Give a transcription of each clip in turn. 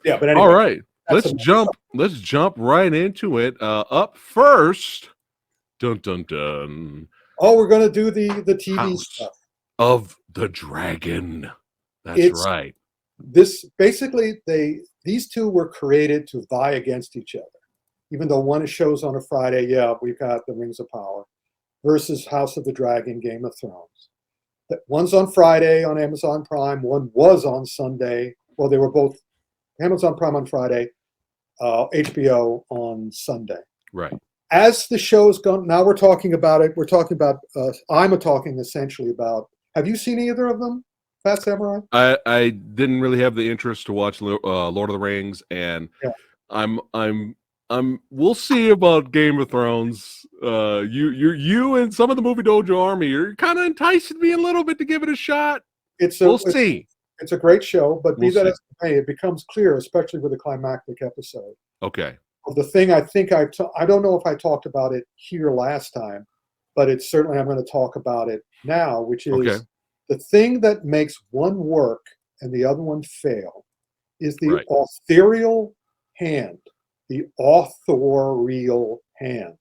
Yeah, but All anyway, right. Let's jump right into it. Up first, dun dun dun. oh, we're going to do the TV House stuff. of the Dragon. That's It's right. this basically these two were created to vie against each other. Even though one shows on a Friday, yeah, we've got the Rings of Power versus House of the Dragon, Game of Thrones. One's on Friday on Amazon Prime. One was on Sunday. Well, they were both Amazon Prime on Friday, HBO on Sunday. Right. As the show's gone, now we're talking about it. We're talking about. I'm talking essentially about. Have you seen either of them, Phat Samurai? I didn't really have the interest to watch Lord of the Rings, and Yeah. I'm we'll see about Game of Thrones. You and some of the Movie Dojo Army are kind of enticing me a little bit to give it a shot. We'll see. It's a great show, but We'll be that see. as it may, it becomes clear, especially with the climactic episode. Okay. The thing I think I don't know if I talked about it here last time, but it's certainly I'm going to talk about it now, which is Okay. the thing that makes one work and the other one fail is the Right. authorial hand, the authorial hand.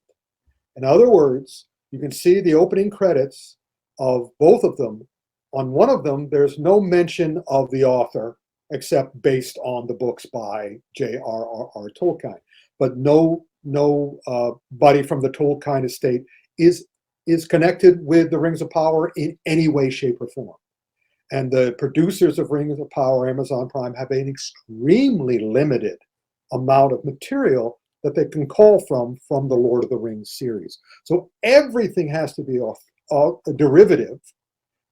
In other words, you can see the opening credits of both of them. On one of them, there's no mention of the author except based on the books by J.R.R. Tolkien. But no buddy from the Tolkien estate is connected with the Rings of Power in any way, shape, or form. And the producers of Rings of Power, Amazon Prime, have an extremely limited amount of material that they can call from the Lord of the Rings series. So everything has to be a derivative,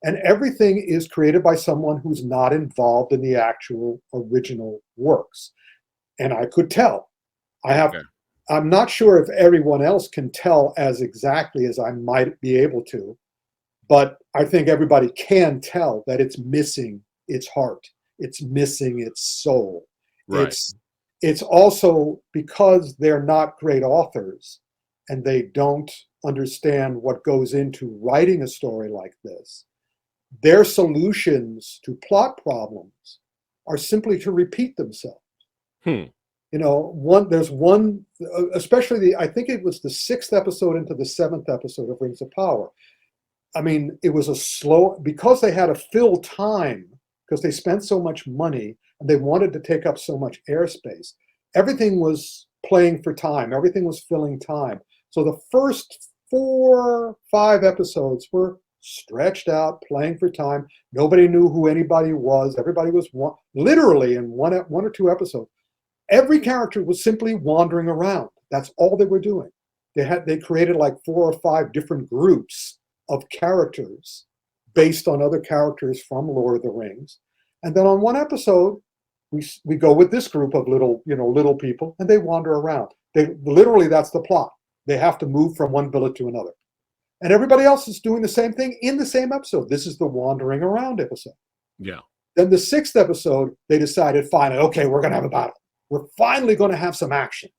and everything is created by someone who's not involved in the actual original works. And I could tell. I'm not sure if everyone else can tell as exactly as I might be able to, but I think everybody can tell that it's missing its heart. It's missing its soul. Right. It's also because they're not great authors and they don't understand what goes into writing a story like this. Their solutions to plot problems are simply to repeat themselves. There's one, especially I think it was the 6th episode into the 7th episode of Rings of Power. I mean, it was a slow, because they had to fill time, because they spent so much money and they wanted to take up so much airspace. Everything was playing for time. Everything was filling time. So the first 4, 5 episodes were stretched out, playing for time. Nobody knew who anybody was. Everybody was literally in one or two episodes. Every character was simply wandering around. That's all they were doing. They created like 4 or 5 different groups of characters based on other characters from Lord of the Rings. And then on one episode, we go with this group of little people, and they wander around. Literally, that's the plot. They have to move from one village to another. And everybody else is doing the same thing in the same episode. This is the wandering around episode. Yeah. Then the 6th episode, they decided, finally, okay, we're going to have a battle. We're finally going to have some action.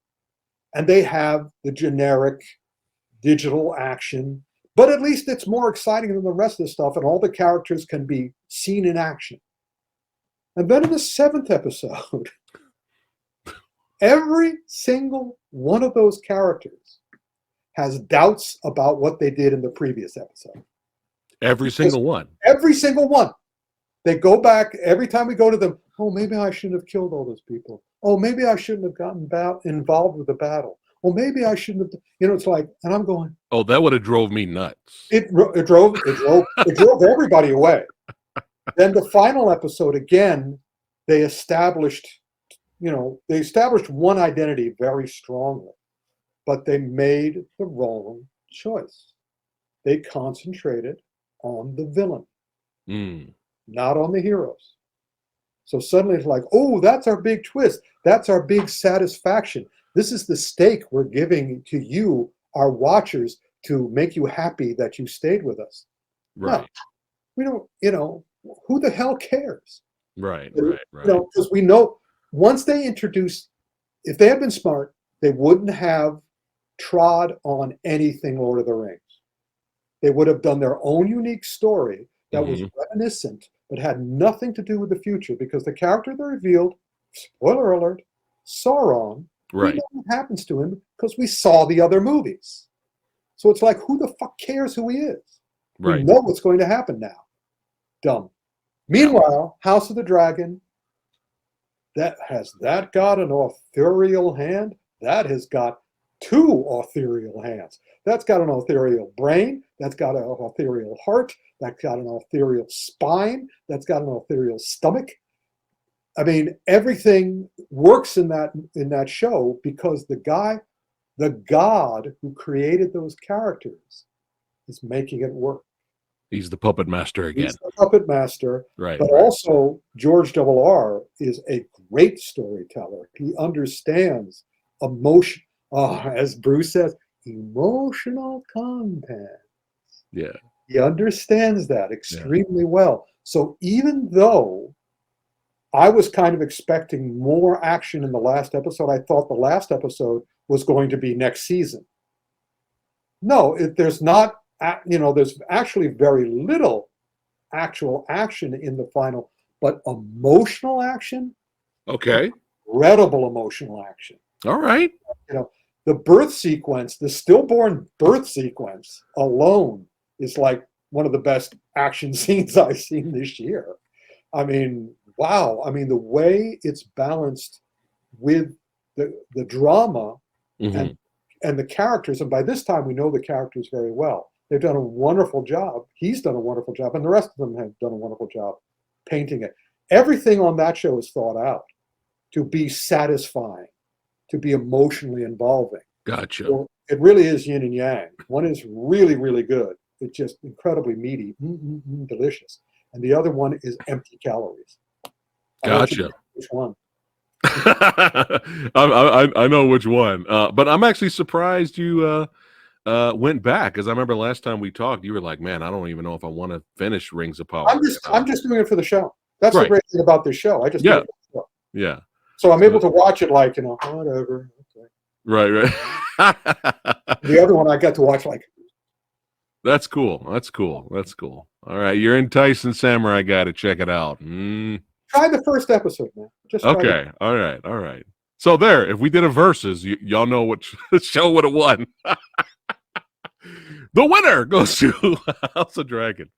And they have the generic digital action, but at least it's more exciting than the rest of the stuff, and all the characters can be seen in action. And then in the 7th episode, every single one of those characters has doubts about what they did in the previous episode. Every single one. Every single one. They go back every time we go to them. Oh, maybe I shouldn't have killed all those people. Oh, maybe I shouldn't have gotten involved with the battle. Well, maybe I shouldn't have. It's like, and I'm going. Oh, that would have drove me nuts. It drove everybody away. Then the final episode again, they established one identity very strongly, but they made the wrong choice. They concentrated on the villain, not on the heroes. So suddenly it's like, oh, that's our big twist. That's our big satisfaction. This is the stake we're giving to you, our watchers, to make you happy that you stayed with us. Right. No, we don't, who the hell cares? Right. Because we know once they introduced, if they had been smart, they wouldn't have trod on anything Lord of the Rings. They would have done their own unique story that was reminiscent, but had nothing to do with the future, because the character they revealed spoiler alert, Sauron, we Right. know what happens to him because we saw the other movies. So it's like, who the fuck cares who he is? We Right. know what's going to happen now. Dumb. Yeah. Meanwhile, House of the Dragon, has that got an authorial hand? That has got two authorial hands. That's got an authorial brain. That's got an authorial heart. That's got an authorial spine. That's got an authorial stomach. I mean, everything works in that show because the God who created those characters is making it work. He's the puppet master again. He's the puppet master, Right. but Right. also George R. is a great storyteller. He understands emotion, as Bruce says, emotional content. Yeah. He understands that extremely well. So even though I was kind of expecting more action in the last episode, I thought the last episode was going to be next season. No, there's not, there's actually very little actual action in the final, but emotional action, Okay. incredible emotional action. All right. The birth sequence, the stillborn birth sequence alone is like one of the best action scenes I've seen this year. I mean, wow. I mean, the way it's balanced with the drama Mm-hmm. and the characters, and by this time we know the characters very well. They've done a wonderful job. He's done a wonderful job, and the rest of them have done a wonderful job painting it. Everything on that show is thought out to be satisfying, to be emotionally involving. Gotcha. So it really is yin and yang. One is really, really good. It's just incredibly meaty, delicious. And the other one is empty calories. Gotcha. Which one? I know which one, but I'm actually surprised you went back, because I remember last time we talked, you were like, "Man, I don't even know if I want to finish Rings of Power." I'm just doing it for the show. That's Right. the great thing about this show. I just do it for the show. Yeah. So I'm able to watch it like, whatever. Okay. Right. The other one I got to watch like. That's cool. All right, you're enticing Samurai Guy to check it out. Try the first episode, man. Just try Okay. All right. So there, if we did a versus, y'all know which show would have won. The winner goes to House of Dragon.